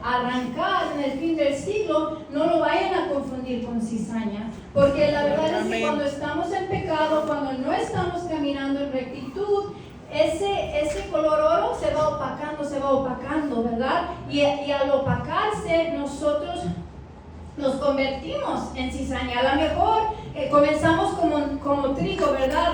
arrancar en el fin del siglo, no lo vayan a confundir con cizaña. Porque la verdad es que cuando estamos en pecado, cuando no estamos caminando en rectitud, ese color oro se va opacando, ¿verdad? Y al opacarse, nosotros nos convertimos en cizaña. A lo mejor comenzamos como trigo, ¿verdad?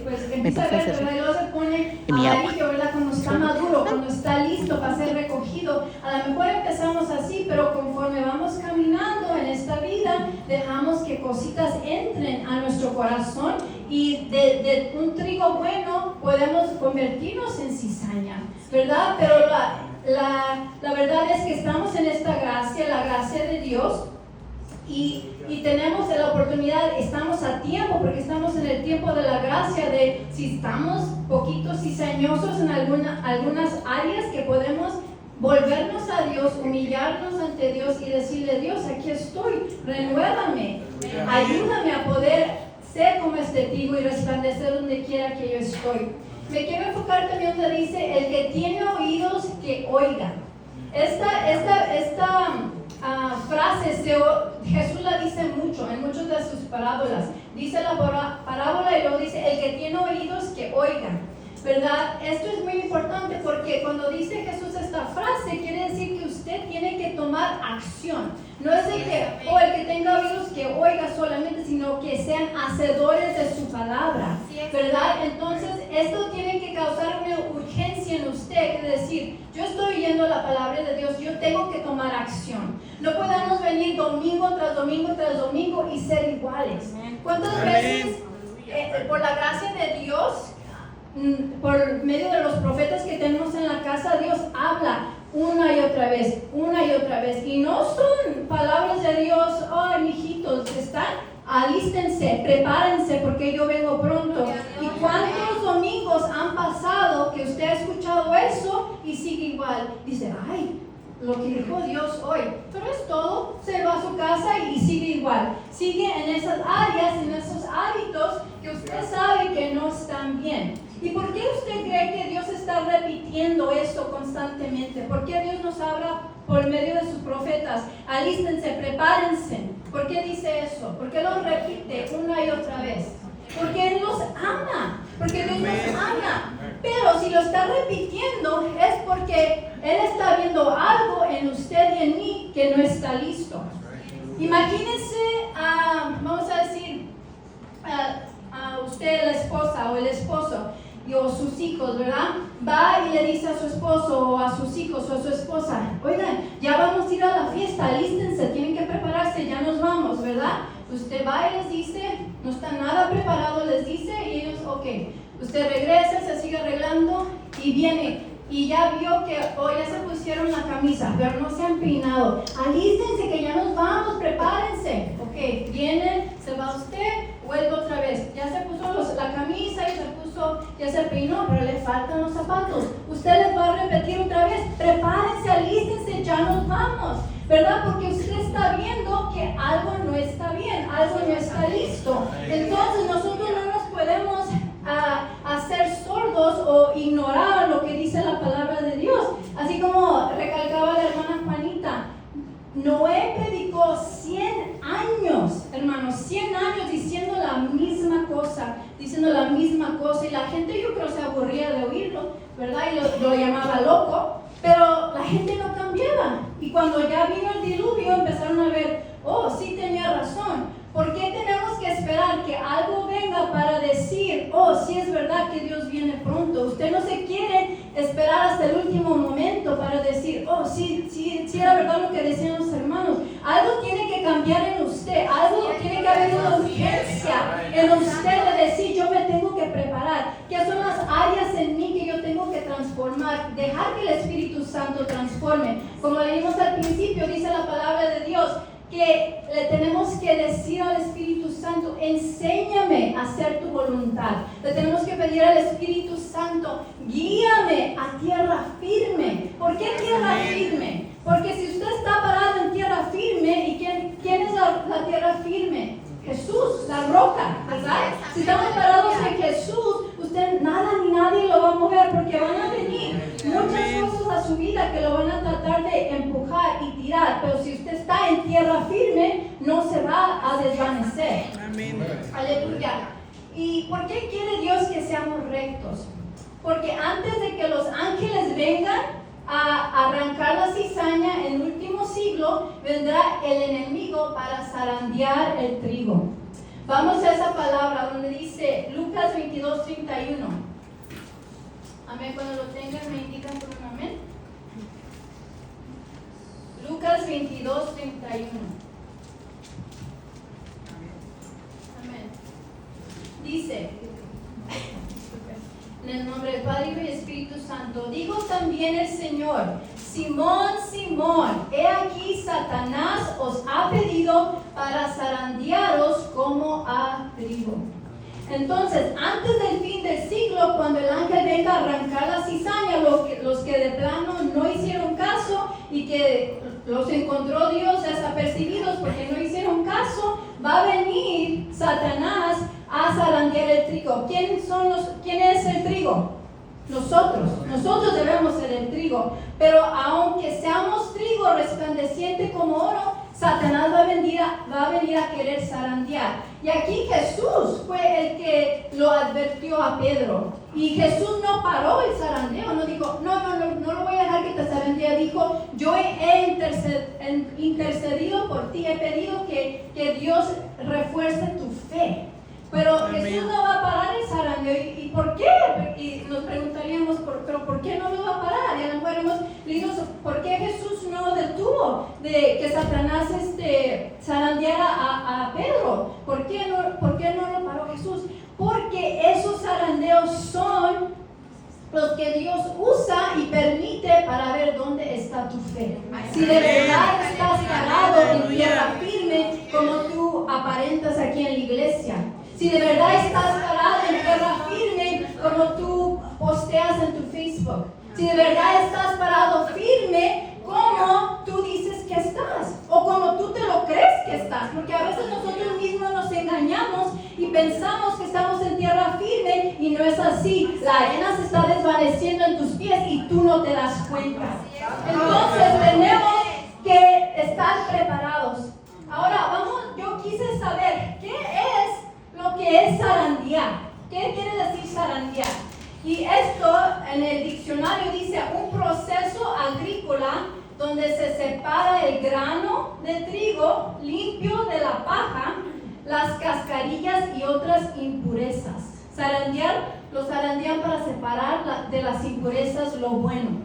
Pues empieza a ver, ¿verdad? Y luego se pone amarillo, ¿verdad? Cuando está maduro, cuando está listo para ser recogido. A lo mejor empezamos así, pero conforme vamos caminando en esta vida, dejamos que cositas entren a nuestro corazón y de un trigo bueno podemos convertirnos en cizaña, ¿verdad? Pero la verdad es que estamos en esta gracia, la gracia de Dios, y tenemos la oportunidad, estamos a tiempo, porque estamos en el tiempo de la gracia, de si estamos poquitos cizañosos en algunas áreas, que podemos volvernos a Dios, humillarnos ante Dios y decirle: Dios, aquí estoy, renuévame, ayúdame a poder ser como este trigo y resplandecer donde quiera que yo estoy. Me quiero enfocar también donde dice: el que tiene oídos, que oiga. Esta frase Jesús la dice mucho en muchas de sus parábolas. Dice la parábola y luego dice: el que tiene oídos, que oiga, ¿verdad? Esto es muy importante, porque cuando dice Jesús esta frase, quiere decir que usted tiene que tomar acción. No es de que, el que tenga oídos, que oiga solamente, sino que sean hacedores de su palabra, ¿verdad? Entonces, esto tiene que causar una urgencia en usted, que decir: yo estoy oyendo la palabra de Dios, yo tengo que tomar acción. No podemos venir domingo tras domingo tras domingo y ser iguales. ¿Cuántas veces, por la gracia de Dios, por medio de los profetas que tenemos en la casa, Dios habla una y otra vez, y no son palabras de Dios: ay, mijitos, alístense, prepárense, porque yo vengo pronto? ¿Y cuántos domingos han pasado que usted ha escuchado eso y sigue igual? Dice: ay, lo que dijo Dios hoy, pero es todo. Se va a su casa y sigue igual, sigue en esas áreas, en esos hábitos que usted sabe que no están bien. ¿Y por qué usted cree que Dios está repitiendo esto constantemente? ¿Por qué Dios nos habla por medio de sus profetas? Alístense, prepárense. ¿Por qué dice eso? ¿Por qué lo repite una y otra vez? Porque Él nos ama, porque Dios nos ama. Pero si lo está repitiendo, es porque Él está viendo algo en usted y en mí que no está listo. Imagínense, vamos a decir, a usted, la esposa o el esposo, o sus hijos, ¿verdad? Va y le dice a su esposo o a sus hijos o a su esposa: oigan, ya vamos a ir a la fiesta, alístense, tienen que prepararse, ya nos vamos, ¿verdad? Usted va y les dice, no está nada preparado, les dice, y ellos: ok. Usted regresa, se sigue arreglando y viene, y ya vio que ya se pusieron la camisa, pero no se han peinado. Alístense, que ya nos vamos, prepárense. Ok, vienen, se va usted, vuelve otra vez. Ya se puso la camisa y ya se peinó, pero le faltan los zapatos. Usted les va a repetir otra vez: prepárense, alístense, ya nos vamos, ¿verdad? Porque usted está viendo que algo no está bien, algo no está listo. Entonces nosotros no nos podemos hacer sordos o ignorar lo que dice la palabra de Dios. Así como recalcaba la hermana Juanita, Noé predicó 100 años, hermanos, 100 años diciendo la misma cosa, y la gente, yo creo, se aburría de oírlo, ¿verdad? Y lo llamaba loco, pero la gente no cambiaba. Y cuando ya vino el diluvio, empezaron a ver: oh, sí tenía razón. ¿Por qué tenemos que esperar que algo venga para decir: oh, sí es verdad que Dios viene pronto? Usted no se quiere esperar hasta el último momento para decir: oh, sí era verdad lo que decían los hermanos. Algo tiene que cambiar en usted, algo tiene que haber una urgencia en usted de decir: yo me tengo que preparar. ¿Qué son las áreas en mí que yo tengo que transformar? Dejar que el Espíritu Santo transforme. Como leímos al principio, dice la palabra de Dios que le tenemos que decir al Espíritu Santo: enséñame a hacer tu voluntad. Le tenemos que pedir al Espíritu Santo: guíame a tierra firme. ¿Por qué tierra firme? Porque si usted está parado en tierra firme, ¿y quién es la tierra firme? Jesús, la roca, ¿verdad? Si estamos parados en Jesús, nada ni nadie lo va a mover, porque van a venir muchas cosas a su vida que lo van a tratar pero si usted está en tierra firme, no se va a desvanecer. Amén. Aleluya. ¿Y por qué quiere Dios que seamos rectos? Porque antes de que los ángeles vengan a arrancar la cizaña en el último siglo, vendrá el enemigo para zarandear el trigo. Vamos a esa palabra donde dice Lucas 22:31. Amén. Cuando lo tengan me indican por un amén. Lucas 22:31. Amén. Dice, en el nombre del Padre, Hijo y Espíritu Santo, dijo también el Señor: Simón, Simón, he aquí Satanás os ha pedido para zarandearos como a trigo. Entonces, antes del fin del siglo, cuando el ángel venga a arrancar la cizaña, los que de plano no hicieron caso y que los encontró Dios desapercibidos porque no hicieron caso, va a venir Satanás a zarandear el trigo. ¿Quién es el trigo? Nosotros debemos ser el trigo, pero aunque seamos trigo resplandeciente como oro, Satanás va a venir a querer zarandear. Y aquí Jesús fue el que lo advirtió a Pedro. Y Jesús no paró el zarandeo, no dijo, no lo voy a dejar que te zarandee. Dijo, yo he intercedido por ti, he pedido que Dios refuerce tu fe. Pero Amén. Jesús no va a parar el zarandeo. ¿Y por qué? Y nos preguntaríamos, ¿pero por qué no lo va a parar? Y a lo mejor le digo, ¿por qué Jesús no detuvo de que Satanás zarandeara a Pedro? ¿Por qué no lo paró Jesús? Porque esos zarandeos son los que Dios usa y permite para ver dónde está tu fe. Si de verdad estás parado en tierra firme como tú aparentas aquí en la iglesia, si de verdad estás parado en tierra firme como tú posteas en tu Facebook, si de verdad estás parado firme como tú dices que estás o como tú te lo crees que estás, porque a veces nosotros mismos nos engañamos y pensamos que estamos en tierra firme y no es así. La arena se está desvaneciendo en tus pies y tú no te das cuenta. Entonces tenemos que estar preparados. Ahora yo quise saber qué es lo que es zarandear. ¿Qué quiere decir zarandear? Y esto en el diccionario dice un proceso agrícola donde se separa el grano de trigo limpio de la paja, las cascarillas y otras impurezas. Lo zarandean para separar de las impurezas lo bueno.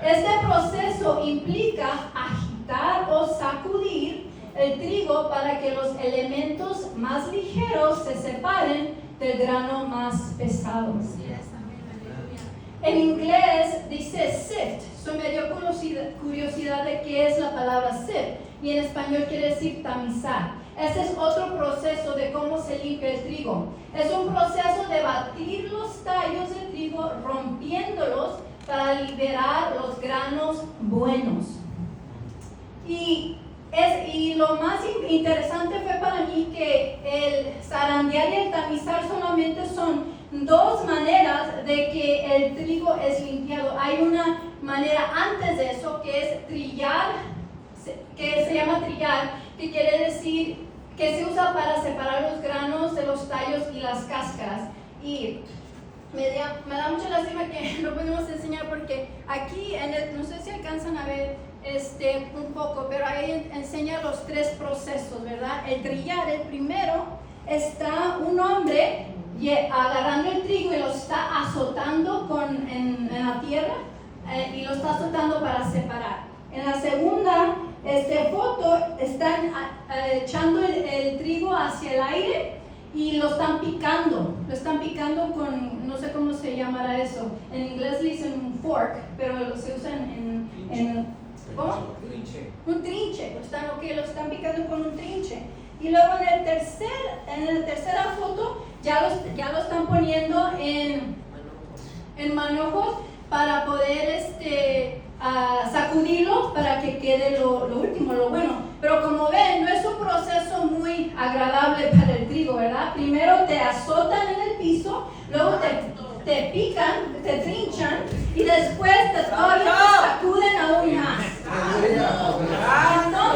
Este proceso implica agitar o sacudir el trigo para que los elementos más ligeros se separen del grano más pesado. En inglés dice sift. So me dio curiosidad de qué es la palabra sift. Y en español quiere decir tamizar. Ese es otro proceso de cómo se limpia el trigo. Es un proceso de batir los tallos de trigo, rompiéndolos para liberar los granos buenos. Y lo más interesante fue para mí que el zarandear y el tamizar solamente son dos maneras de que el trigo es limpiado. Hay una manera antes de eso que es trillar, que se llama trillar, que quiere decir que se usa para separar los granos de los tallos y las cáscaras. Y me da mucha lástima que no podemos enseñar porque aquí, no sé si alcanzan a ver un poco, pero ahí enseña los tres procesos, ¿verdad? El trillar, el primero, está un hombre agarrando el trigo y lo está azotando en la tierra y lo está azotando para separar. En la segunda foto están echando el trigo hacia el aire y lo están picando con, no sé cómo se llamará eso, en inglés le dicen un fork, pero se usa en ¿cómo? Un trinche, lo están picando con un trinche. Y luego en la tercera foto ya lo están poniendo en manojos para poder sacudirlo para que quede lo último, lo bueno. Pero como ven, no es un proceso muy agradable para el trigo, ¿verdad? Primero te azotan en el piso, luego te pican, te trinchan y después todavía te sacuden aún más. Entonces,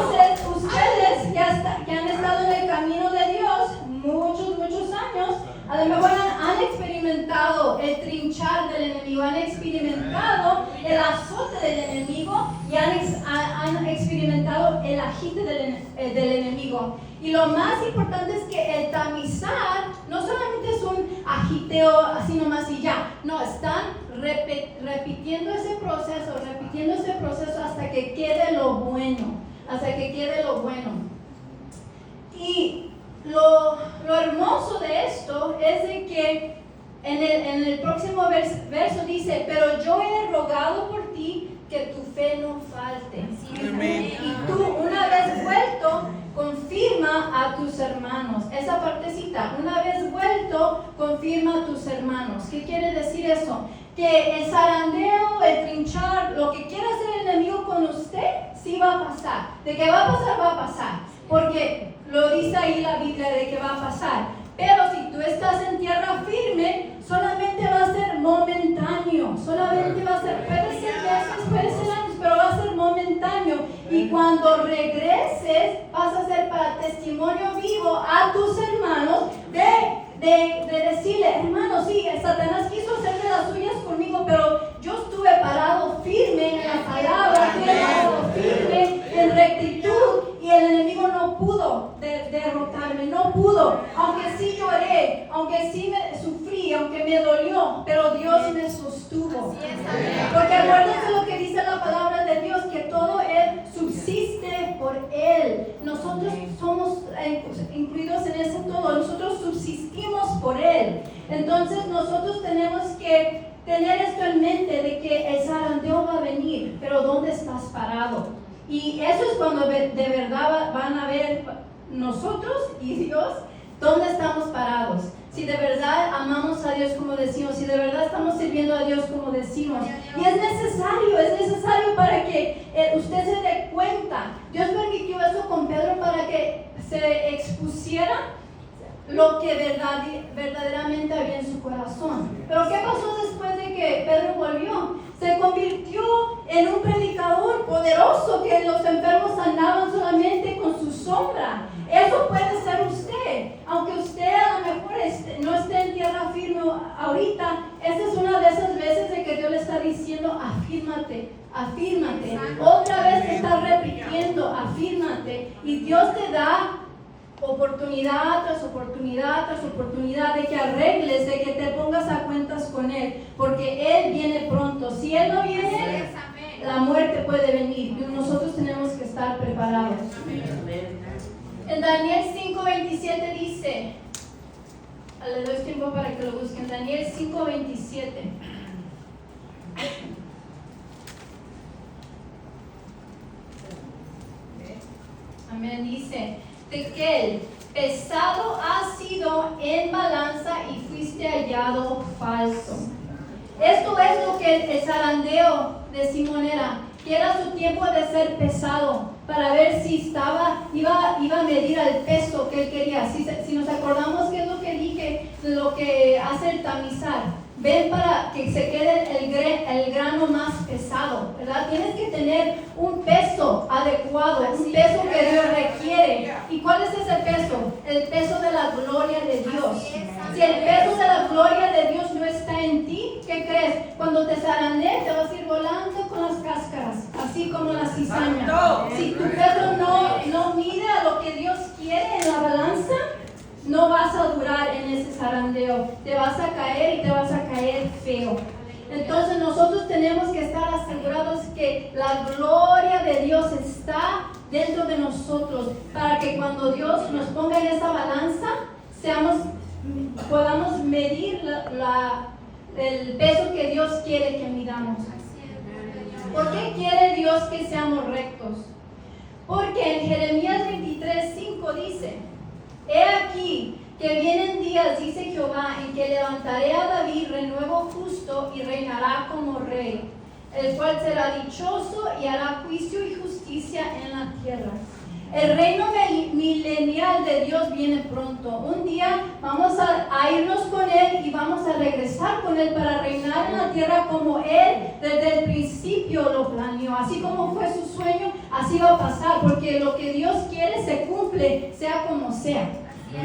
agite del enemigo. Y lo más importante es que el tamizar no solamente es un agiteo así nomás y ya. No, están repitiendo ese proceso hasta que quede lo bueno. Hasta que quede lo bueno. Y lo hermoso de esto es de que en el próximo verso dice, pero yo he rogado por ti que tu fe no falte. Amén. Y tú, una vez vuelto, confirma a tus hermanos. Esa partecita, una vez vuelto, confirma a tus hermanos. ¿Qué quiere decir eso? Que el zarandeo, el trinchar, lo que quiera hacer el enemigo con usted, sí va a pasar. De que va a pasar, va a pasar. Porque lo dice ahí la Biblia de que va a pasar. Pero si tú estás en tierra firme, solamente va a ser momentáneo. Solamente va a ser, puede ser meses, puede ser años, pero va a ser momentáneo. Y cuando regreses, vas a ser para testimonio vivo a tus hermanos de decirle, hermano, sí, Satanás quiso hacer de las suyas conmigo, pero yo estuve parado firme en la palabra, estuve parado firme en rectitud y el enemigo no pudo derrotarme, no pudo, aunque sí lloré, aunque sí me sufrí, aunque me dolió, pero Dios me sostuvo. Porque acuérdense lo que dice la palabra de Dios, que todo Él subsiste por Él. Nosotros somos incluidos en ese todo, nosotros subsistimos por Él. Entonces nosotros tenemos que tener esto en mente de que el zarandeo va a venir, pero ¿dónde estás parado? Y eso es cuando de verdad van a ver nosotros y Dios dónde estamos parados. Si de verdad amamos a Dios como decimos, si de verdad estamos sirviendo a Dios como decimos. Y es necesario para que usted se dé cuenta. Dios permitió eso con Pedro para que se expusiera lo que verdaderamente había en su corazón. Pero ¿qué pasó después de que Pedro volvió? Se convirtió en un predicador poderoso, que los enfermos sanaban solamente con su sombra. Eso puede ser usted. Aunque usted a lo mejor no esté en tierra firme ahorita, esta es una de esas veces de que Dios le está diciendo, afírmate. Otra vez te está repitiendo, afírmate. Y Dios te da oportunidad tras oportunidad tras oportunidad de que arregles, de que te pongas a cuentas con Él, porque Él viene pronto. Si Él no viene, la muerte puede venir y nosotros tenemos que estar preparados. En Daniel 5:27 dice, le doy tiempo para que lo busquen, Daniel 5:27. Amén, dice, Tequel, pesado has sido en balanza y fuiste hallado falso. Esto es lo que el zarandeo de Simón era, que era su tiempo de ser pesado, para ver si iba a medir al peso que él quería. Si nos acordamos qué es lo que dije, lo que hace el tamizar. Ven para que se quede el grano más pesado, ¿verdad? Tienes que tener un peso adecuado, un peso que Dios requiere. ¿Y cuál es ese peso? El peso de la gloria de Dios. Si el peso de la gloria de Dios no está en ti, ¿qué crees? Cuando te zarandees, te vas a ir volando con las cáscaras, así como la cizaña. Si tu peso no mide a lo que Dios quiere en la balanza, no vas a durar en ese zarandeo, te vas a caer y te vas a caer feo. Entonces nosotros tenemos que estar asegurados que la gloria de Dios está dentro de nosotros, para que cuando Dios nos ponga en esa balanza, podamos medir el peso que Dios quiere que midamos. ¿Por qué quiere Dios que seamos rectos? Porque en Jeremías 23:5 dice, he aquí que vienen días, dice Jehová, en que levantaré a David renuevo justo y reinará como rey, el cual será dichoso y hará juicio y justicia en la tierra. El reino milenial de Dios viene pronto. Un día vamos a irnos con Él y vamos a regresar con Él para reinar en la tierra como Él desde el principio lo planeó. Así como fue su sueño, así va a pasar, porque lo que Dios quiere se cumple, sea como sea.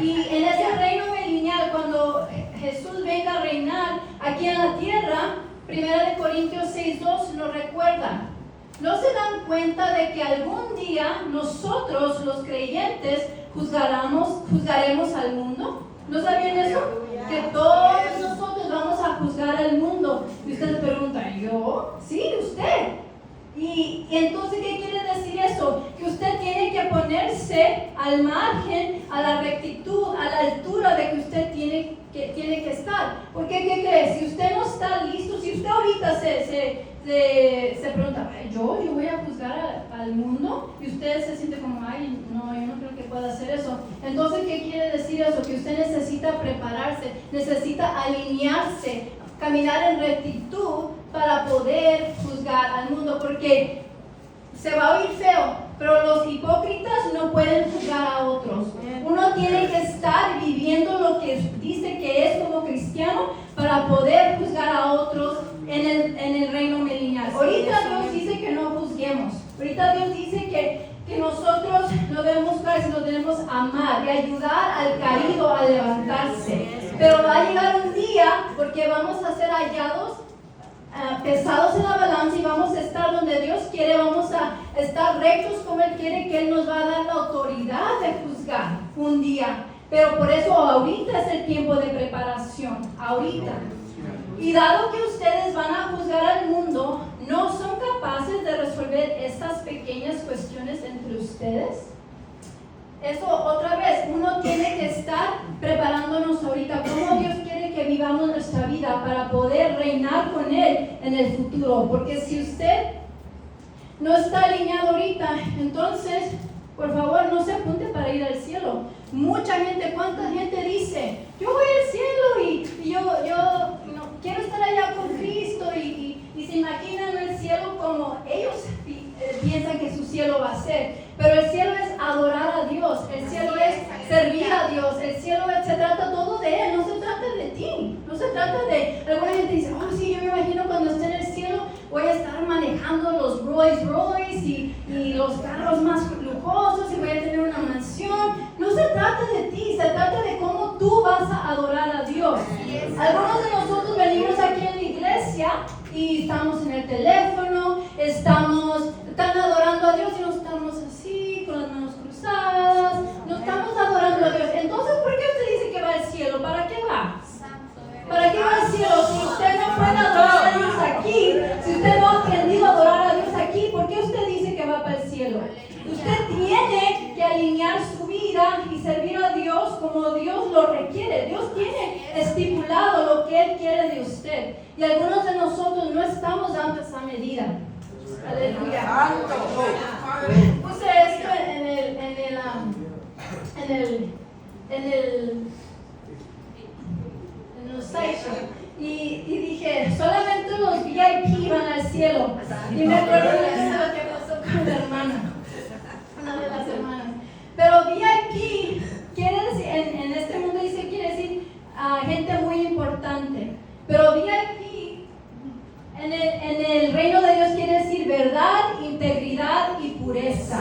Y en ese reino milenial, cuando Jesús venga a reinar aquí en la tierra, 1 Corintios 6:2 nos recuerda. ¿No se dan cuenta de que algún día nosotros, los creyentes, juzgaremos al mundo? ¿No sabían eso? Que todos nosotros vamos a juzgar al mundo. Y usted se pregunta, ¿yo? Sí, usted. Y entonces, ¿qué quiere decir eso? Que usted tiene que ponerse al margen, a la rectitud, a la altura de que usted tiene que estar. Porque, ¿qué cree? Si usted no está listo, si usted ahorita se pregunta, ¿yo voy a juzgar al mundo? Y usted se siente como, ay, no, yo no creo que pueda hacer eso. Entonces, ¿qué quiere decir eso? Que usted necesita prepararse, necesita alinearse, caminar en rectitud para poder juzgar al mundo, porque se va a oír feo, pero los hipócritas no pueden juzgar a otros. Uno tiene que estar viviendo lo que dice que es como cristiano para poder juzgar a otros en el reino milenial. Ahorita Dios dice que no juzguemos. Ahorita Dios dice que nosotros no debemos juzgar, sino debemos amar y ayudar al caído a levantarse. Pero va a llegar un día, porque vamos a ser hallados pesados en la balanza, y vamos a estar donde Dios quiere, vamos a estar rectos como Él quiere, que Él nos va a dar la autoridad de juzgar un día. Pero por eso ahorita es el tiempo de preparación, ahorita. Y dado que ustedes van a juzgar al mundo, ¿no son capaces de resolver estas pequeñas cuestiones entre ustedes? Eso otra vez, uno tiene que estar preparándonos ahorita, como Dios quiere que vivamos nuestra vida para poder reinar con Él en el futuro. Porque si usted no está alineado ahorita, entonces, por favor, no se apunte para ir al cielo. Mucha gente, ¿cuánta gente dice, yo voy al cielo y yo no, quiero estar allá con Cristo, y se imaginan el cielo como ellos piensan que su cielo va a ser? Pero el cielo es adorar a Dios, el cielo es servir a Dios, el cielo se trata todo de Él, no se trata de ti, no se trata de... Alguna gente dice, oh sí, yo me imagino cuando esté en el cielo voy a estar manejando los Rolls Royce y los carros más lujosos, y voy a tener una mansión. No se trata de ti, se trata de cómo tú vas a adorar a Dios. Algunos de nosotros venimos aquí en la iglesia y estamos en el teléfono, están adorando a Dios y no estamos así, con las manos cruzadas, no estamos adorando a Dios. Entonces, ¿por qué usted dice que va al cielo? ¿Para qué va? ¿Para qué va al cielo? Si usted no puede adorar a Dios aquí, si usted no ha aprendido a adorar a Dios aquí, ¿por qué usted dice que va para el cielo? Usted tiene que alinear su vida y servir a Dios como Dios lo requiere. Dios tiene estipulado lo que Él quiere de usted. Y algunos de nosotros no estamos dando esa medida. Aleluya. Puse esto en los site, y dije, solamente los VIP van al cielo. Y me acuerdo de lo que pasó con la hermana, una de las hermanas. Pero VIP quiere decir, en este mundo dice, quiere decir gente muy importante. Pero VIP en el reino de Dios quiere decir verdad, integridad y pureza.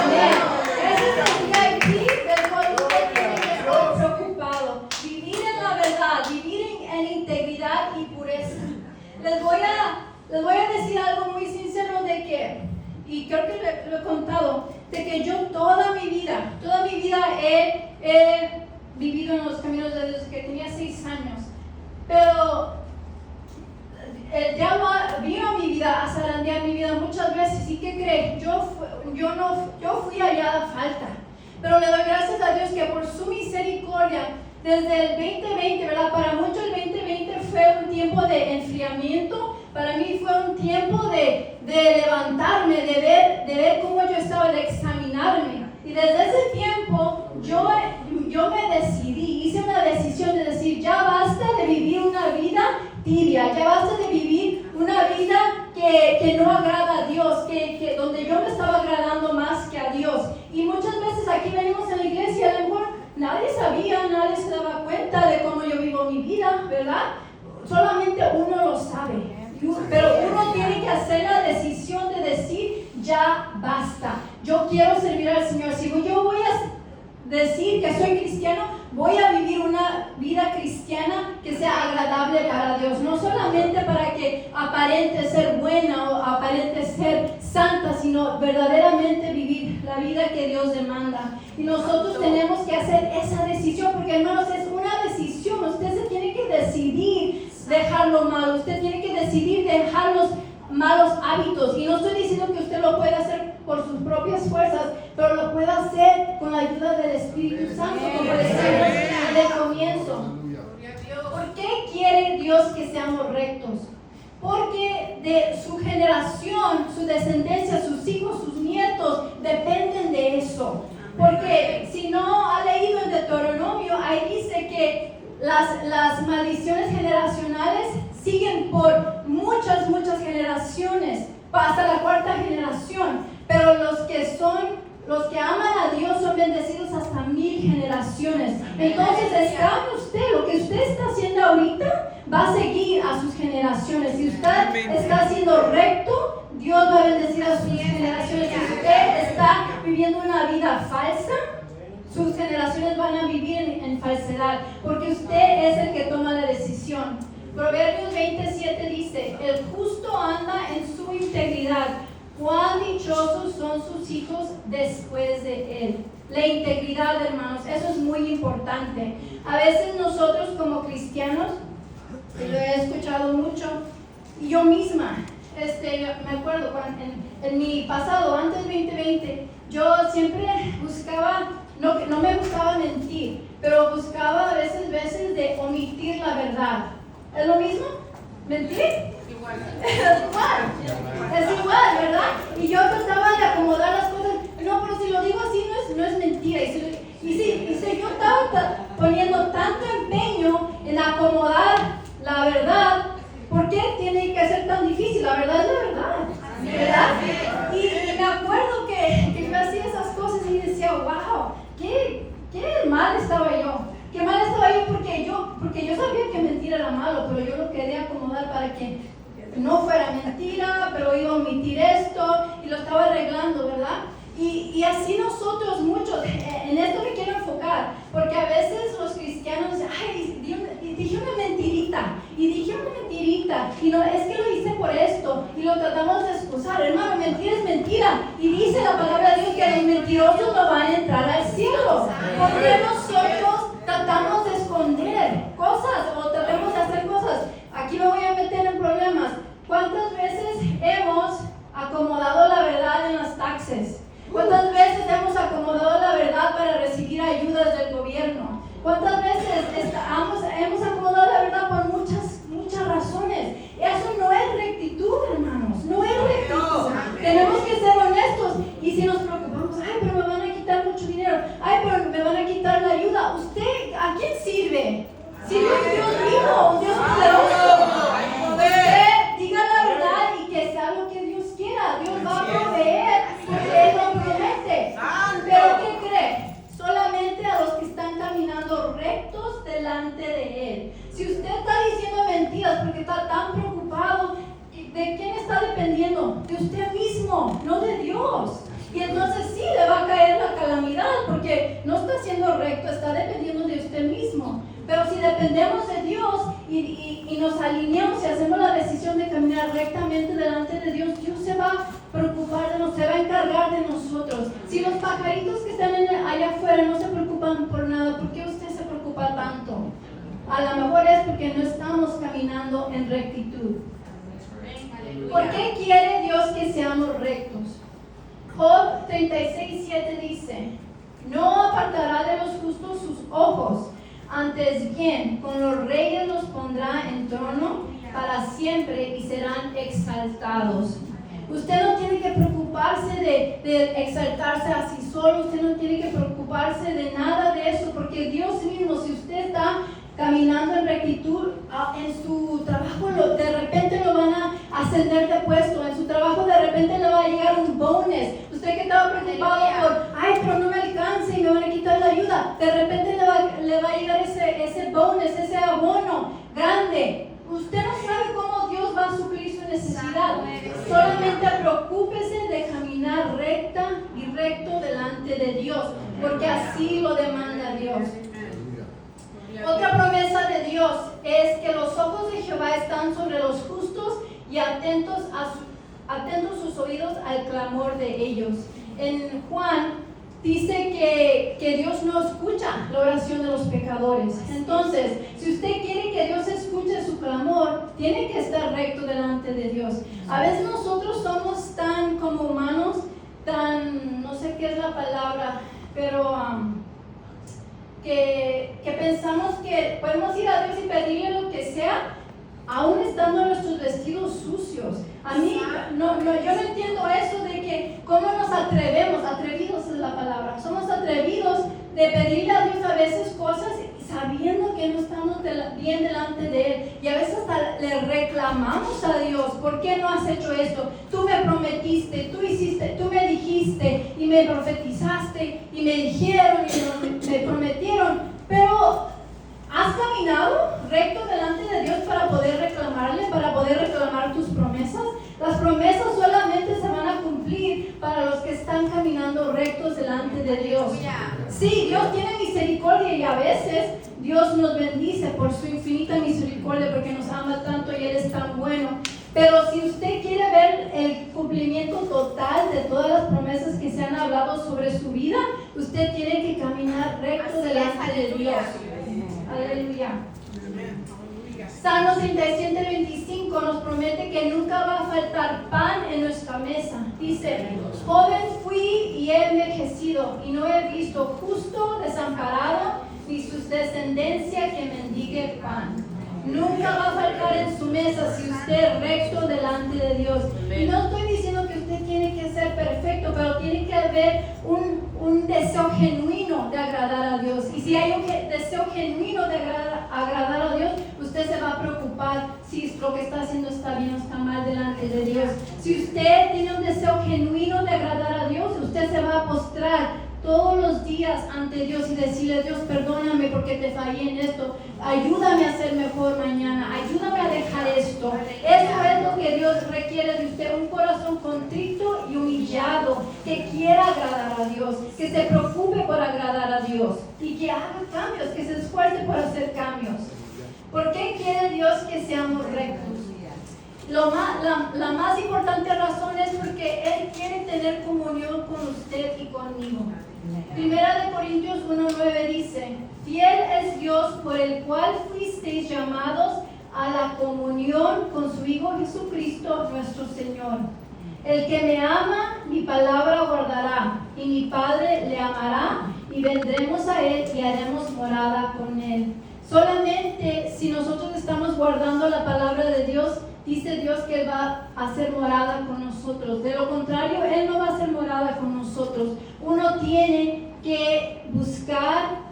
Amén. Ese es el VIP del cual usted tiene que estar preocupado. Vivir en la verdad, vivir en integridad y pureza. Les voy a decir algo muy sincero de que, y creo que lo he contado, de que yo toda mi vida he vivido en los caminos de Dios, que tenía 6 años. Pero el diablo vino a mi vida a zarandear mi vida muchas veces. ¿Y qué cree? Yo fui hallada falta. Pero le doy gracias a Dios que por su misericordia, desde el 2020, ¿verdad? Para muchos el 2020 fue un tiempo de enfriamiento. Para mí fue un tiempo de levantarme, de ver cómo yo estaba, de examinarme. Y desde ese tiempo yo me decidí, hice una decisión de decir, ya basta de vivir una vida tibia, ya basta de vivir una vida que no agrada a Dios, que donde yo me estaba agradando más que a Dios. Y muchas veces aquí venimos en la iglesia, a lo mejor nadie sabía, nadie se daba cuenta de cómo yo vivo mi vida, ¿verdad? Solamente uno lo sabe. Pero uno tiene que hacer la decisión de decir, ya basta, yo quiero servir al Señor. Si yo voy a decir que soy cristiano, voy a vivir una vida cristiana que sea agradable para Dios, no solamente para que aparente ser buena o aparente ser santa, sino verdaderamente vivir la vida que Dios demanda. Y nosotros tenemos que hacer esa decisión, porque hermanos, es una decisión. Usted se tiene que decidir dejar lo malo, usted tiene que decidir dejar los malos hábitos. Y no estoy diciendo que usted lo pueda hacer por sus propias fuerzas, pero lo puede hacer con la ayuda del Espíritu Santo, como decíamos en el comienzo. ¿Por qué quiere Dios que seamos rectos? Porque de su generación, su descendencia, sus hijos, sus nietos, dependen de eso. Porque si no ha leído en Deuteronomio, ahí dice que las maldiciones generacionales siguen por muchas generaciones, hasta la cuarta generación. Pero los que aman a Dios son bendecidos hasta 1000 generaciones. Entonces, lo que usted está haciendo ahorita va a seguir a sus generaciones. Si usted está siendo recto, Dios va a bendecir a sus generaciones. Si usted está viviendo una vida falsa, sus generaciones van a vivir en falsedad, porque usted es el que toma la decisión. Proverbios 27 dice: el justo anda en su integridad. Cuán dichosos son sus hijos después de él. La integridad, hermanos, eso es muy importante. A veces nosotros como cristianos, y lo he escuchado mucho, y yo misma, me acuerdo en mi pasado, antes del 2020, yo siempre buscaba, no me gustaba mentir, pero buscaba a veces de omitir la verdad. ¿Es lo mismo? ¿Mentir? Es igual, ¿verdad? Y yo trataba de acomodar las cosas. No, pero si lo digo así no es mentira. Y si yo estaba poniendo tanto empeño en acomodar la verdad, ¿por qué tiene que ser tan difícil? La verdad es la verdad, ¿verdad? Y me acuerdo que yo hacía esas cosas y decía, wow, qué mal estaba yo. Qué mal estaba yo porque yo sabía que mentir era malo, pero yo lo quería acomodar para que no fuera mentira, pero iba a omitir esto y lo estaba arreglando, ¿verdad? Y así nosotros muchos, en esto me quiero enfocar, porque a veces los cristianos dicen, ay, dije una mentirita, y no, es que lo hice por esto, y lo tratamos de excusar. Hermano, mentira es mentira, y dice la palabra de Dios que los mentirosos no van a entrar al cielo. Porque nosotros tratamos de esconder cosas o tratamos de hacer cosas. Aquí me voy a meter en problemas. ¿Cuántas veces hemos acomodado la verdad en las taxes? ¿Cuántas veces hemos acomodado la verdad para recibir ayudas del gobierno? ¿Cuántas veces hemos acomodado la verdad por muchas razones? Eso no es rectitud, hermanos, no es rectitud. Tenemos que ser honestos. Y si nos preocupamos, ay, pero me van a quitar mucho dinero, ay, pero me van a quitar la ayuda. ¿Usted a quién sirve? Sirve a un Dios vivo, un Dios poderoso. Usted diga la verdad y que sea lo que Dios quiera. Dios va a proveer porque Él lo promete. Pero ¿qué cree? Solamente a los que están caminando rectos delante de Él. Si usted está diciendo mentiras porque está tan preocupado, ¿de quién está dependiendo? De usted mismo, no de Dios. Y entonces sí le va a caer la calamidad porque no está siendo recto, está dependiendo de usted mismo. Pero si dependemos de Dios y nos alineamos y hacemos la decisión de caminar rectamente delante de Dios, Dios se va a preocupar de nosotros, se va a encargar de nosotros. Si los pajaritos que están allá afuera no se preocupan por nada, ¿por qué usted se preocupa tanto? A lo mejor es porque no estamos caminando en rectitud. ¿Por qué quiere Dios que seamos rectos? Job 36:7 dice: no apartará de los justos sus ojos, antes bien con los reyes los pondrá en trono para siempre y serán exaltados. Usted no tiene que preocuparse de exaltarse así solo, usted no tiene que preocuparse de nada de eso, porque Dios mismo, si usted está caminando en rectitud, en su trabajo de repente lo van a ascender de puesto, en su trabajo de repente le va a llegar un bonus. Usted que estaba preocupado por, ay, pero no me alcanza y me van a quitar la ayuda, de repente le va a llegar ese bonus, ese abono grande. Usted no sabe cómo Dios va a suplir su necesidad. Solamente preocúpese de caminar recta y recto delante de Dios, porque así lo demanda Dios. Otra promesa de Dios es que los ojos de Jehová están sobre los justos y atentos atentos sus oídos al clamor de ellos. En Juan dice que Dios no escucha la oración de los pecadores. Entonces, si usted quiere que Dios escuche su clamor, tiene que estar recto delante de Dios. A veces nosotros somos tan como humanos, tan, no sé qué es la palabra, pero que pensamos que podemos ir a Dios y pedirle lo que sea, aún estando nuestros vestidos sucios. A mí, yo no entiendo eso de que cómo nos atrevidos es la palabra, somos atrevidos de pedirle a Dios a veces cosas sabiendo que no estamos bien delante de Él, y a veces hasta le reclamamos a Dios: ¿por qué no has hecho esto? Tú me prometiste, tú hiciste, tú me dijiste y me profetizaste y me dijeron y me prometieron, pero ¿has caminado recto delante de Dios para poder reclamarle, para poder reclamar tus promesas? Las promesas solamente se van a cumplir para los que están caminando rectos delante de Dios. Sí, Dios tiene misericordia y a veces Dios nos bendice por su infinita misericordia porque nos ama tanto y Él es tan bueno. Pero si usted quiere ver el cumplimiento total de todas las promesas que se han hablado sobre su vida, usted tiene que caminar recto delante de Dios. Aleluya. Salmo 37:25 nos promete que nunca va a faltar pan en nuestra mesa. Dice: joven fui y he envejecido y no he visto justo desamparado ni su descendencia que mendigue pan. Nunca va a faltar en su mesa si usted es recto delante de Dios. Y no estoy diciendo que usted tiene que ser perfecto, pero tiene que haber un deseo genuino de agradar a Dios. Y si hay un deseo genuino de agradar a Dios, usted se va a preocupar si lo que está haciendo está bien o está mal delante de Dios. Si usted tiene un deseo genuino de agradar a Dios, usted se va a postrar todos los días ante Dios y decirle: Dios, perdóname porque te fallé en esto, ayúdame a ser mejor mañana, ayúdame a dejar esto. Eso es lo que Dios requiere de usted: un corazón contrito y humillado, que quiera agradar a Dios, que se preocupe por agradar a Dios y que haga cambios, que se esfuerce por hacer cambios. ¿Por qué quiere Dios que seamos rectos? La más importante razón es porque Él quiere tener comunión con usted y conmigo. Primera de Corintios 1:9 dice: fiel es Dios por el cual fuisteis llamados a la comunión con su Hijo Jesucristo nuestro Señor. El que me ama, mi palabra guardará, y mi Padre le amará, y vendremos a Él y haremos morada con Él. Solamente si nosotros estamos guardando la palabra de Dios, dice Dios que Él va a hacer morada con nosotros. De lo contrario, Él no va a hacer morada con nosotros. Uno tiene que buscar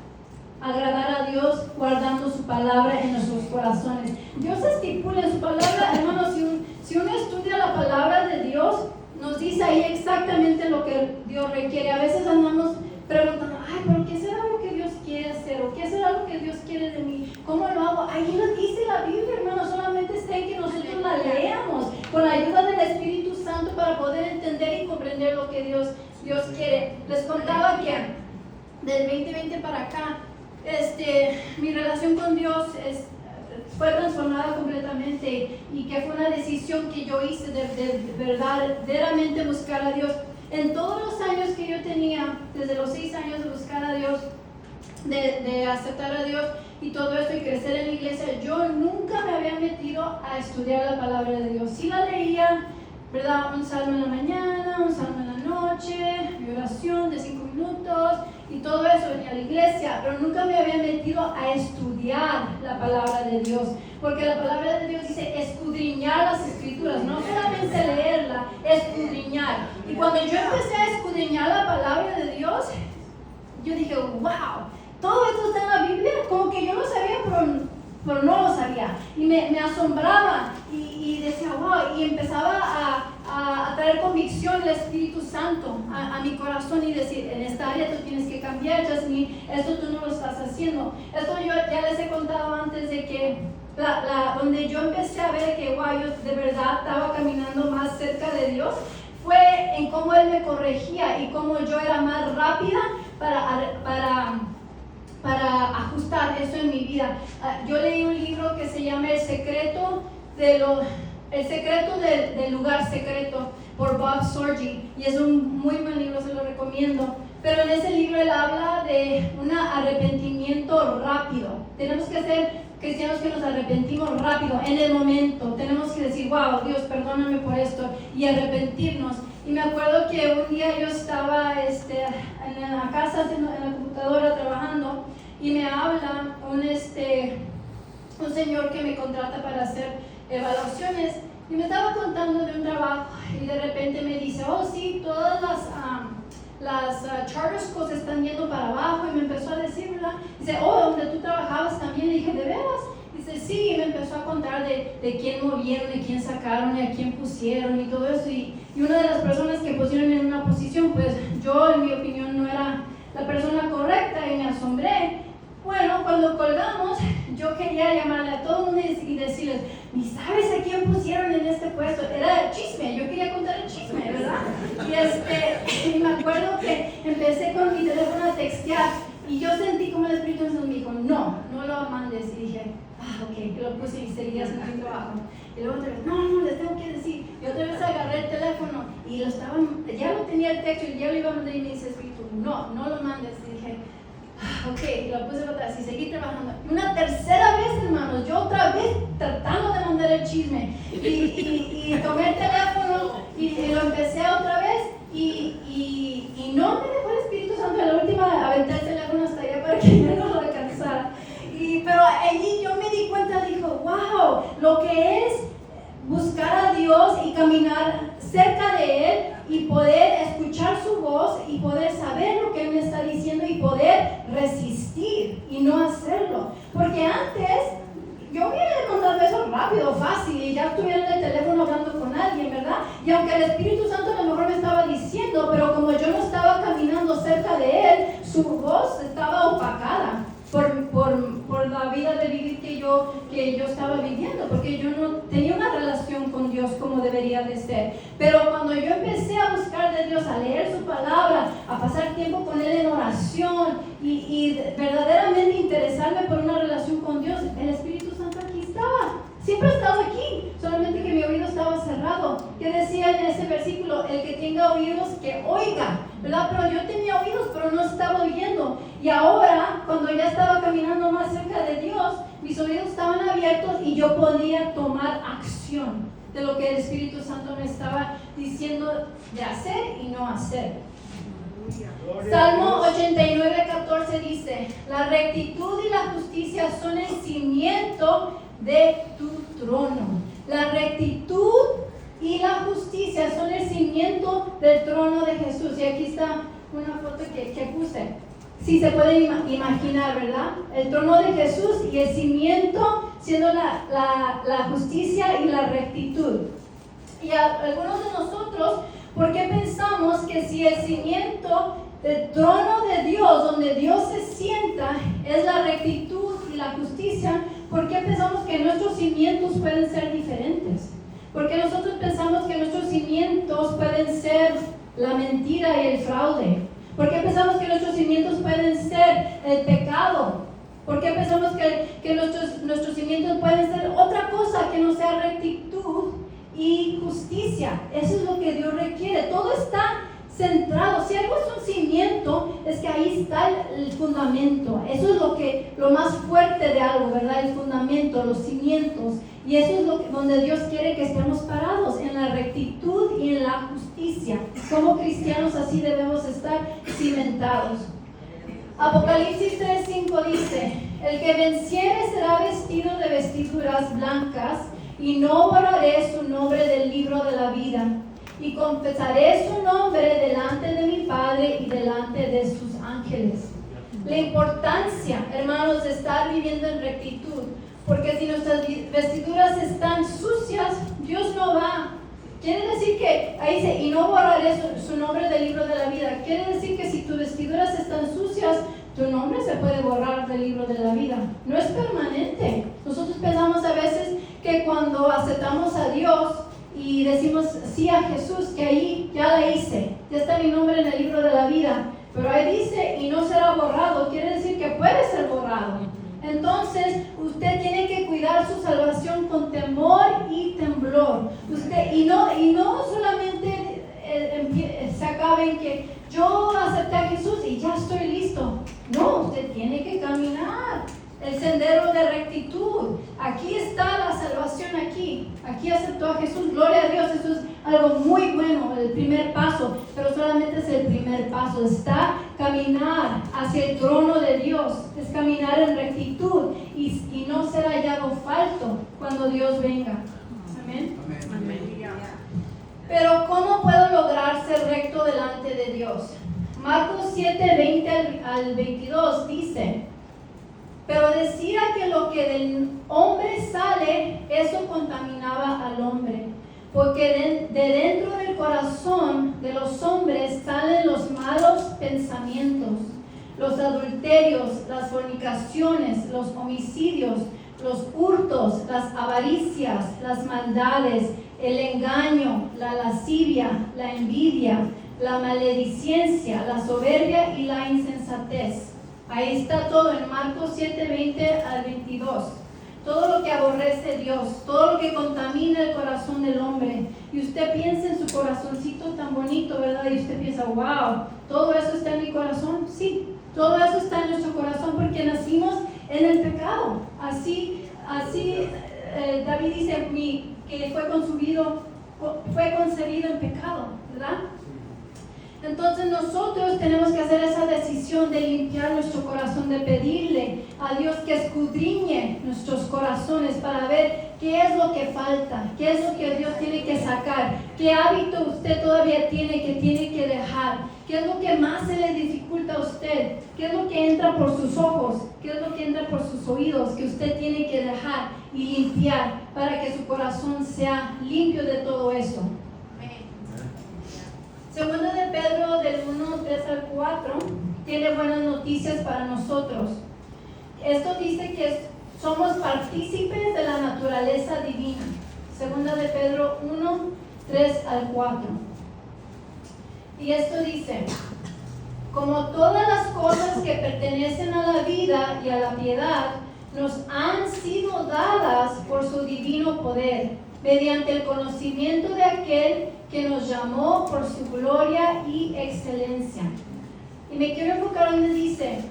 agradar a Dios guardando su palabra en nuestros corazones. Dios estipula en su palabra, hermanos, si uno estudia la palabra de Dios, nos dice ahí exactamente lo que Dios requiere. A veces andamos preguntando: ay, pero ¿qué será lo que Dios quiere hacer? ¿O qué será lo que Dios quiere de mí? ¿Cómo lo hago? Ahí lo dice la Biblia, hermano. Solamente está en que nosotros la leamos con la ayuda del Espíritu Santo para poder entender y comprender lo que Dios quiere. Les contaba que del 2020 para acá, mi relación con Dios fue transformada completamente, y que fue una decisión que yo hice de verdaderamente buscar a Dios. En todos los años que yo tenía, desde los 6 años de buscar a Dios, de aceptar a Dios y todo esto y crecer en la iglesia, yo nunca me había metido a estudiar la palabra de Dios. Sí la leía, ¿verdad? Un salmo en la mañana, un salmo en la noche, mi oración de 5 minutos y todo eso, venía a la iglesia, pero nunca me había metido a estudiar la palabra de Dios, porque la palabra de Dios dice escudriñar las escrituras, no solamente leerla, escudriñar. Y cuando yo empecé a escudriñar la palabra de Dios, yo dije: wow, todo esto está en la Biblia. Como que yo lo sabía, pero no lo sabía, y me asombraba y decía: wow, y empezaba a traer convicción el Espíritu Santo a mi corazón y decir: en esta área tú tienes que cambiar, Jasmine, esto tú no lo estás haciendo. Esto yo ya les he contado antes, de que donde yo empecé a ver que wow, yo de verdad estaba caminando más cerca de Dios, fue en cómo Él me corregía y cómo yo era más rápida para ajustar eso en mi vida. Yo leí un libro que se llama El secreto de El secreto del lugar secreto por Bob Sorge, y es un muy buen libro, se lo recomiendo. Pero en ese libro él habla de un arrepentimiento rápido. Tenemos que ser cristianos que nos arrepentimos rápido, en el momento. Tenemos que decir, wow, Dios, perdóname por esto, y arrepentirnos. Y me acuerdo que un día yo estaba en la casa, en la computadora trabajando, y me habla un señor que me contrata para hacer evaluaciones, y me estaba contando de un trabajo, y de repente me dice, oh sí, todas las charter schools están yendo para abajo, y me empezó a decir, ¿verdad? Dice, oh, donde tú trabajabas también. Le dije, ¿de veras? Dice, sí, y me empezó a contar de quién movieron, de quién sacaron, y a quién pusieron, y todo eso, y una de las personas que pusieron en una posición, pues yo, en mi opinión, no era la persona correcta, y me asombré. Bueno, cuando colgamos, yo quería llamarle a todo el mundo y decirles, ¿ni sabes a quién pusieron en este puesto? Era chisme, yo quería contar el chisme, ¿verdad? Y me acuerdo que empecé con mi teléfono a textear, y yo sentí como el Espíritu Santo me dijo, no lo mandes. Y dije, ok, y lo puse y seguía haciendo mi trabajo. Y luego otra vez, no, les tengo que decir. Y otra vez agarré el teléfono y ya lo tenía el texto y ya lo iba a mandar, y me dice Espíritu, no lo mandes. Y dije, ok, lo puse para atrás y seguí trabajando. Y una tercera vez, hermanos, yo otra vez tratando de mandar el chisme. Y tomé el teléfono y lo empecé otra vez y no me dejó el Espíritu Santo. A la última aventé el teléfono hasta allá para que yo no lo alcanzara. Pero allí yo me di cuenta, dijo, wow, lo que es buscar a Dios y caminar cerca de Él y poder escuchar su voz y poder saber lo que Él me está diciendo y poder resistir y no hacerlo. Porque antes yo hubiera mandado eso rápido, fácil, y ya estuviera en el teléfono hablando con alguien, ¿verdad? Y aunque el Espíritu Santo a lo mejor me estaba diciendo, pero como yo no estaba caminando cerca de Él, su voz estaba opacada por la vida de vivir que yo estaba viviendo, porque yo no tenía una relación con Dios como debería de ser. Pero cuando yo empecé a buscar de Dios, a leer su palabra, a pasar tiempo con Él en oración y verdaderamente interesarme por una relación con Dios, el Espíritu Santo aquí estaba. Siempre ha estado aquí, solamente que mi oído estaba cerrado. Que decía en ese versículo, el que tenga oídos que oiga, ¿verdad? Pero yo tenía oídos, pero no estaba oyendo. Y ahora, cuando ya estaba caminando más cerca de Dios, mis oídos estaban abiertos y yo podía tomar acción de lo que el Espíritu Santo me estaba diciendo de hacer y no hacer. Salmo 89:14 dice, la rectitud y la justicia son el cimiento de tu trono. La rectitud y la justicia son el cimiento del trono de Jesús. Y aquí está una foto que puse. Sí, se puede imaginar, ¿verdad? El trono de Jesús y el cimiento siendo la justicia y la rectitud. Y algunos de nosotros, ¿por qué pensamos que si el cimiento del trono de Dios, donde Dios se sienta, es la rectitud y la justicia, ¿por qué pensamos que nuestros cimientos pueden ser diferentes? Porque nosotros pensamos que nuestros cimientos pueden ser la mentira y el fraude. ¿Por qué pensamos que nuestros cimientos pueden ser el pecado? ¿Por qué pensamos que nuestros cimientos pueden ser otra cosa que no sea rectitud y justicia? Eso es lo que Dios requiere. Todo está centrado. Si algo es un cimiento, es que ahí está el fundamento. Eso es lo más fuerte de algo, ¿verdad? El fundamento, los cimientos. Y eso es donde Dios quiere que estemos parados, en la rectitud y en la justicia. Como cristianos así debemos estar cimentados. Apocalipsis 3:5 dice, el que venciere será vestido de vestiduras blancas y no borraré su nombre del libro de la vida. Y confesaré su nombre delante de mi Padre y delante de sus ángeles. La importancia, hermanos, de estar viviendo en rectitud. Porque si nuestras vestiduras están sucias, Dios no va. Quiere decir que, ahí dice, y no borraré su nombre del libro de la vida. Quiere decir que si tus vestiduras están sucias, tu nombre se puede borrar del libro de la vida. No es permanente. Nosotros pensamos a veces que cuando aceptamos a Dios y decimos sí a Jesús, que ahí ya la hice, ya está mi nombre en el libro de la vida. Pero ahí dice, y no será borrado. Quiere decir que puede ser borrado. Entonces, usted tiene que cuidar su salvación con temor y temblor. Y no solamente se acabe en que yo acepté a Jesús y ya estoy listo. No, usted tiene que caminar el sendero de rectitud. Aquí está la salvación, aquí aceptó a Jesús, gloria a Dios. Eso es algo muy bueno, el primer paso, pero solamente es el primer paso. Está caminar hacia el trono de Dios, es caminar en rectitud y no ser hallado falto cuando Dios venga. Amén. Pero ¿cómo puedo lograr ser recto delante de Dios? Marcos 7, 20 al 22 dice: pero decía que lo que del hombre sale, eso contaminaba al hombre, porque de dentro del corazón de los hombres salen los malos pensamientos, los adulterios, las fornicaciones, los homicidios, los hurtos, las avaricias, las maldades, el engaño, la lascivia, la envidia, la maledicencia, la soberbia y la insensatez. Ahí está todo en Marcos 7, 20 al 22. Todo lo que aborrece Dios, todo lo que contamina el corazón del hombre. Y usted piensa en su corazoncito tan bonito, ¿verdad? Y usted piensa, wow, ¿todo eso está en mi corazón? Sí, todo eso está en nuestro corazón porque nacimos en el pecado. Así David dice que fue concebido en pecado, ¿verdad? Entonces nosotros tenemos que hacer esa decisión de limpiar nuestro corazón, de pedirle a Dios que escudriñe nuestros corazones para ver qué es lo que falta, qué es lo que Dios tiene que sacar, qué hábito usted todavía tiene que dejar, qué es lo que más se le dificulta a usted, qué es lo que entra por sus ojos, qué es lo que entra por sus oídos, que usted tiene que dejar y limpiar para que su corazón sea limpio de todo eso. Segunda de Pedro del 1, 3 al 4 tiene buenas noticias para nosotros. Esto dice que somos partícipes de la naturaleza divina. Segunda de Pedro 1, 3 al 4. Y esto dice: como todas las cosas que pertenecen a la vida y a la piedad nos han sido dadas por su divino poder, mediante el conocimiento de aquel que nos llamó por su gloria y excelencia. Y me quiero enfocar donde dice: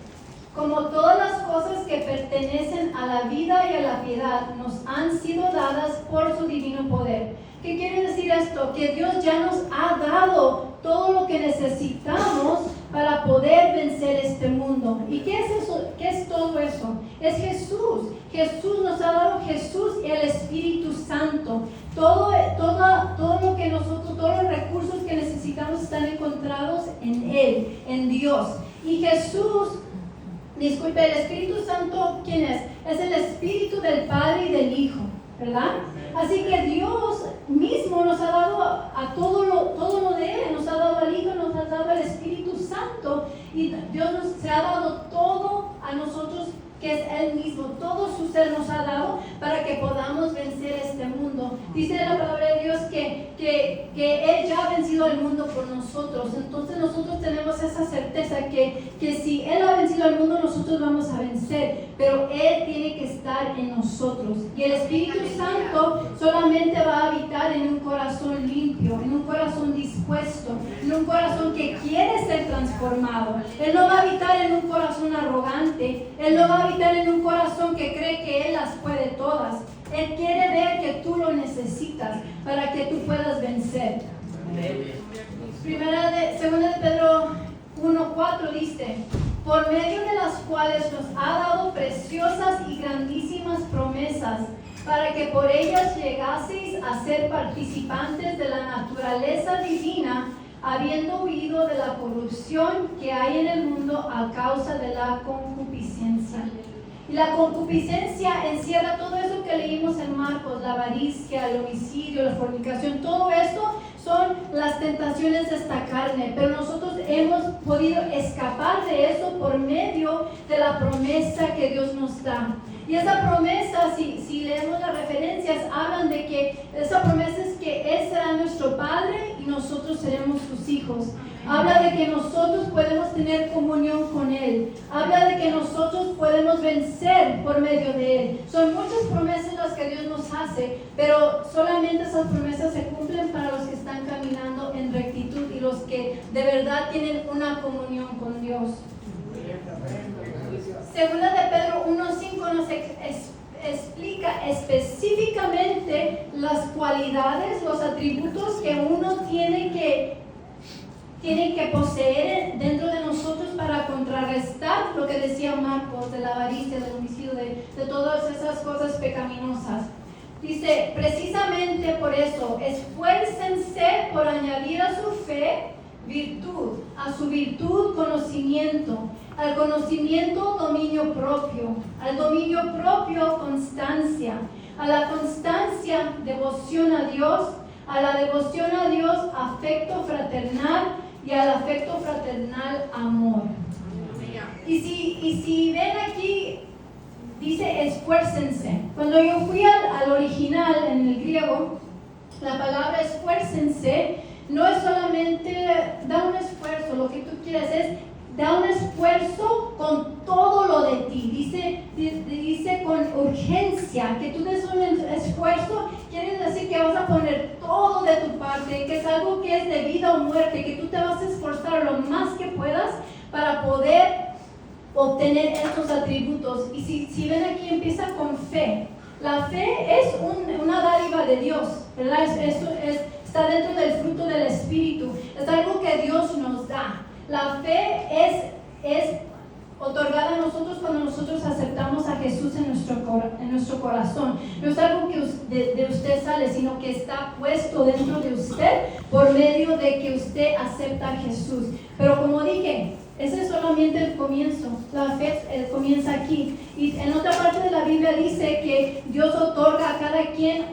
como todas las cosas que pertenecen a la vida y a la piedad nos han sido dadas por su divino poder. ¿Qué quiere decir esto? Que Dios ya nos ha dado todo lo que necesitamos para poder vencer este mundo. ¿Y qué es eso? ¿Qué es todo eso? Es Jesús. Jesús nos ha dado Jesús y el Espíritu Santo. Todo lo que nosotros, todos los recursos que necesitamos están encontrados en Él, en Dios. Y Jesús, el Espíritu Santo, ¿quién es? Es el Espíritu del Padre y del Hijo, ¿verdad? Así que Dios mismo nos ha dado a todo lo de Él, nos ha dado al Hijo, nos ha dado al Espíritu Santo, y Dios se ha dado todo a nosotros, que es Él mismo, todo su ser nos ha dado para que podamos vencer este mundo. Dice la palabra de Dios que Él ya ha vencido al mundo por nosotros. Entonces nosotros tenemos esa certeza que si Él ha vencido al mundo, nosotros vamos a vencer, pero Él tiene que estar en nosotros. Y el Espíritu Santo solamente va a habitar en un corazón limpio, en un corazón dispuesto, en un corazón que quiere ser transformado. Él no va a habitar en un corazón arrogante, Él no va a habitar en un corazón que cree que Él las puede todas. Él quiere ver que tú lo necesitas para que tú puedas vencer. Segunda de Pedro 1:4 dice: por medio de las cuales nos ha dado preciosas y grandísimas promesas, para que por ellas llegaseis a ser participantes de la naturaleza divina, habiendo huido de la corrupción que hay en el mundo a causa de la concupiscencia. Y la concupiscencia encierra todo eso que leímos en Marcos: la avaricia, el homicidio, la fornicación. Todo esto son las tentaciones de esta carne, pero nosotros hemos podido escapar de eso por medio de la promesa que Dios nos da. Y esa promesa, si leemos las referencias, hablan de que esa promesa es que Él será nuestro Padre y nosotros seremos sus hijos. Habla de que nosotros podemos tener comunión con Él. Habla de que nosotros podemos vencer por medio de Él. Son muchas promesas las que Dios nos hace, pero solamente esas promesas se cumplen para los que están caminando en rectitud y los que de verdad tienen una comunión con Dios. Segunda de Pedro 1:5 nos explica específicamente las cualidades, los atributos que uno tiene que poseer dentro de nosotros para contrarrestar lo que decía Marcos de la avaricia, del homicidio, de todas esas cosas pecaminosas. Dice, precisamente por eso, esfuércense por añadir a su fe virtud, a su virtud conocimiento, al conocimiento dominio propio, al dominio propio constancia, a la constancia devoción a Dios, a la devoción a Dios afecto fraternal y al afecto fraternal amor. Y si ven aquí, dice esfuércense. Cuando yo fui al original en el griego, la palabra esfuércense no es solamente da un esfuerzo, lo que tú quieres es da un esfuerzo con todo lo de ti. Dice con urgencia, que tú des un esfuerzo, quiere decir que vas a poner todo de tu parte, que es algo que es de vida o muerte, que tú te vas a esforzar lo más que puedas para poder obtener estos atributos. Y si ven aquí, empieza con fe. La fe es una dádiva de Dios, ¿verdad? Está dentro del fruto del Espíritu, es algo que Dios nos da. La fe es otorgada a nosotros cuando nosotros aceptamos a Jesús en nuestro corazón. No es algo que de usted sale, sino que está puesto dentro de usted por medio de que usted acepta a Jesús. Pero como dije, ese es solamente el comienzo. La fe comienza aquí. Y en otra parte de la Biblia dice que Dios otorga a cada quien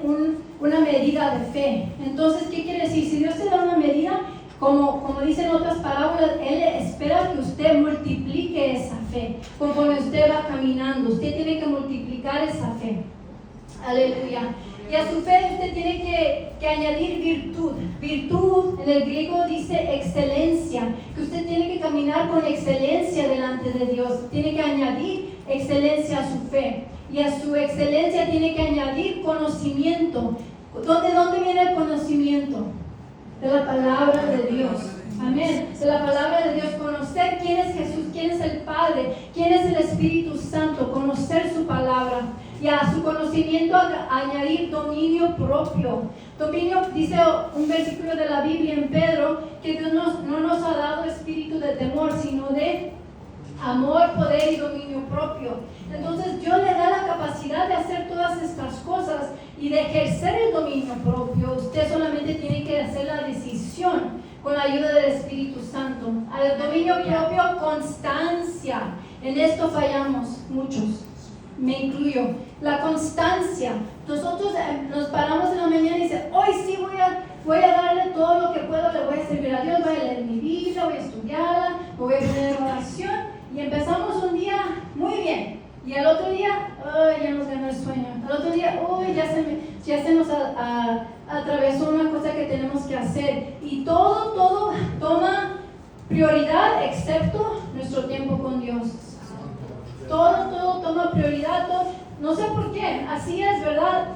una medida de fe. Entonces, ¿qué quiere decir? Si Dios te da una medida, como dicen otras parábolas, Él espera que usted multiplique esa fe. Conforme usted va caminando, usted tiene que multiplicar esa fe. Aleluya. Y a su fe usted tiene que añadir virtud. Virtud en el griego dice excelencia, que usted tiene que caminar con excelencia delante de Dios. Tiene que añadir excelencia a su fe. Y a su excelencia tiene que añadir conocimiento. ¿De dónde viene el conocimiento? De la palabra de Dios. Amén. De la palabra de Dios. Conocer quién es Jesús, quién es el Padre, quién es el Espíritu Santo. Conocer su palabra. Y a su conocimiento añadir dominio propio. Dominio, dice un versículo de la Biblia en Pedro, que Dios no nos ha dado espíritu de temor, sino de amor, poder y dominio propio. Entonces Dios le da la capacidad de hacer todas estas cosas y de ejercer el dominio propio. Usted solamente tiene que hacer la decisión con la ayuda del Espíritu Santo. Al dominio propio, constancia. En esto fallamos muchos. Me incluyo. La constancia. Nosotros nos paramos en la mañana y dicen, hoy sí voy a darle todo lo que puedo, le voy a servir a Dios, voy a leer mi Biblia, voy a estudiarla, me voy a poner en oración. Y empezamos un día muy bien. Y al otro día, ya nos ganó el sueño. Al otro día, ya se nos atravesó una cosa que tenemos que hacer. Y todo toma prioridad excepto nuestro tiempo con Dios. Todo toma prioridad. No sé por qué, así es, ¿verdad?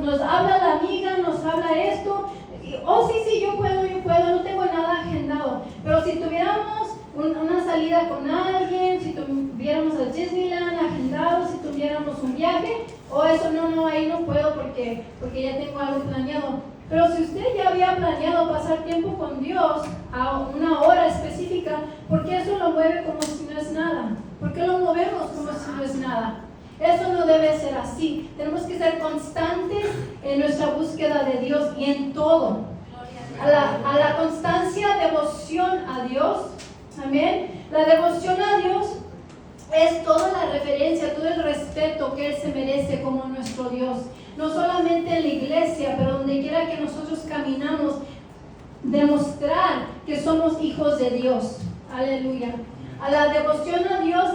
Nos habla la amiga, nos habla esto. Y, sí, yo puedo, no tengo nada agendado. Pero si tuviéramos una salida con alguien, si tuviéramos a Disneyland agendado, si tuviéramos un viaje, eso no, ahí no puedo porque ya tengo algo planeado. Pero si usted ya había planeado pasar tiempo con Dios a una hora específica, ¿por qué eso lo mueve como si no es nada? ¿Por qué lo movemos como si no es nada? Eso no debe ser así. Tenemos que ser constantes en nuestra búsqueda de Dios y en todo. A la constancia, devoción a Dios. Amén. La devoción a Dios es toda la reverencia, todo el respeto que Él se merece como nuestro Dios. No solamente en la iglesia, pero donde quiera que nosotros caminamos, demostrar que somos hijos de Dios. Aleluya. A la devoción a Dios,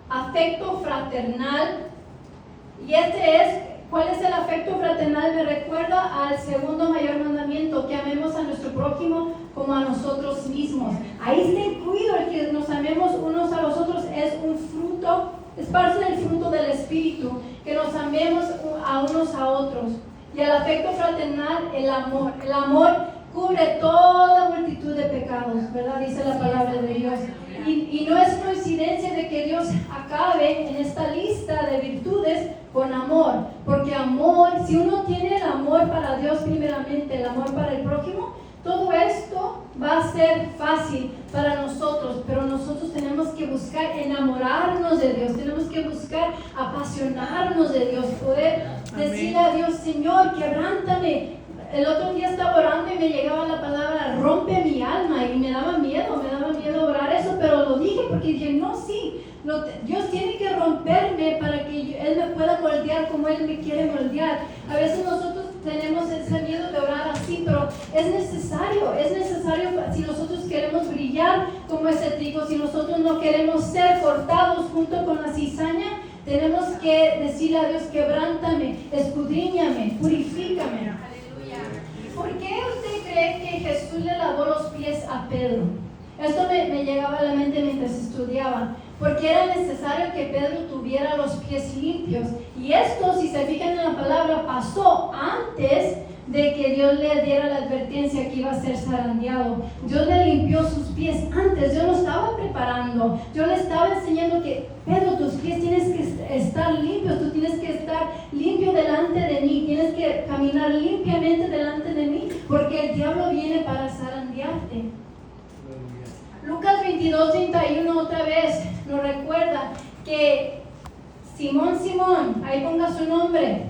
afecto fraternal. Y este es ¿cuál es el afecto fraternal? Me recuerda al segundo mayor mandamiento, que amemos a nuestro prójimo como a nosotros mismos. Ahí está incluido el que nos amemos unos a los otros, es un fruto, es parte del fruto del Espíritu, que nos amemos a unos a otros. Y el afecto fraternal, el amor. El amor cubre toda multitud de pecados, ¿verdad? Dice la palabra de Dios. Y no es coincidencia de que Dios acabe en esta lista de virtudes con amor, porque amor, si uno tiene el amor para Dios primeramente, el amor para el prójimo, todo esto va a ser fácil para nosotros, pero nosotros tenemos que buscar enamorarnos de Dios, tenemos que buscar apasionarnos de Dios, poder decirle a Dios, Señor, quebrántame. El otro día estaba orando y me llegaba la palabra, rompe mi alma, y me daba miedo orar eso, pero lo dije porque dije, no, sí, Dios tiene que romperme para que Él me pueda moldear como Él me quiere moldear. A veces nosotros tenemos ese miedo de orar así, pero es necesario si nosotros queremos brillar como ese trigo, si nosotros no queremos ser cortados junto con la cizaña, tenemos que decirle a Dios, quebrántame, escudriñame, purifícame. ¿Por qué usted cree que Jesús le lavó los pies a Pedro? Esto me llegaba a la mente mientras estudiaba, porque era necesario que Pedro tuviera los pies limpios. Y esto, si se fijan en la palabra, pasó antes de que Dios le diera la advertencia que iba a ser zarandeado. Dios le limpió sus pies antes, Dios lo estaba preparando. Yo le estaba enseñando que, Pedro, tus pies tienes que estar limpios, tú tienes que estar limpio delante de mí, tienes que caminar limpiamente delante de mí, porque el diablo viene para zarandearte. Lucas 22:31 otra vez nos recuerda que Simón, ahí ponga su nombre,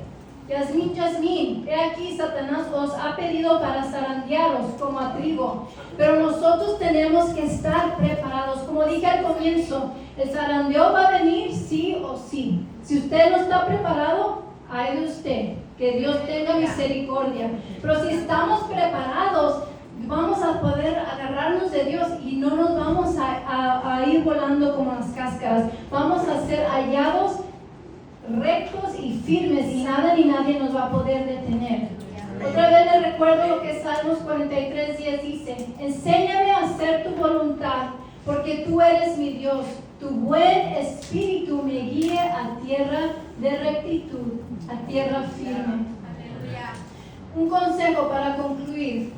Yasmín, he aquí Satanás os ha pedido para zarandearos como a trigo, pero nosotros tenemos que estar preparados. Como dije al comienzo, el zarandeo va a venir sí o sí. Si usted no está preparado, ay de usted, que Dios tenga misericordia. Pero si estamos preparados, vamos a poder agarrarnos de Dios y no nos vamos a ir volando como las cáscaras. Vamos a ser hallados rectos y firmes, y nada ni nadie nos va a poder detener. Otra vez les recuerdo lo que Salmos 43:10 dice: enséñame a hacer tu voluntad, porque tú eres mi Dios. Tu buen espíritu me guíe a tierra de rectitud, a tierra firme. Un consejo para concluir.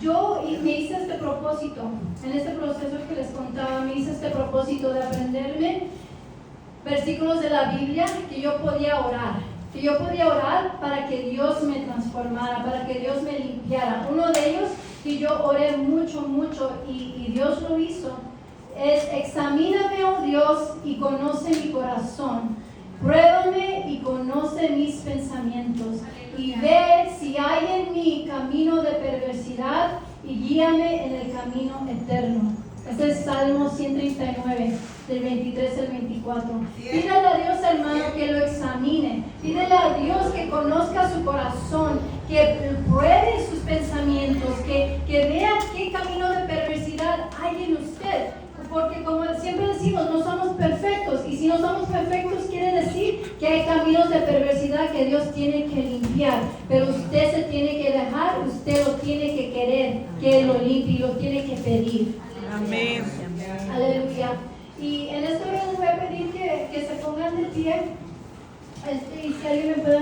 Yo me hice este propósito, en este proceso que les contaba, me hice este propósito de aprenderme versículos de la Biblia que yo podía orar para que Dios me transformara, para que Dios me limpiara. Uno de ellos que yo oré mucho y Dios lo hizo es: examíname, oh Dios, y conoce mi corazón, pruébame y conoce mis pensamientos, y ve si hay en mí camino de perversidad y guíame en el camino eterno. Este es Salmo 139, del 23 al 24. Pídele a Dios, hermano, que lo examine. Pídele a Dios que conozca su corazón, que pruebe sus pensamientos, que vea qué camino de perversidad hay en usted. Porque como siempre decimos, no somos perfectos. Y si no somos perfectos, quiere decir que hay caminos de perversidad que Dios tiene que limpiar. Pero usted se tiene que dejar, usted lo tiene que querer, que Él lo limpie, y lo tiene que pedir. Amén. Aleluya. Y en esto les voy a pedir que se pongan de pie. Y si alguien me puede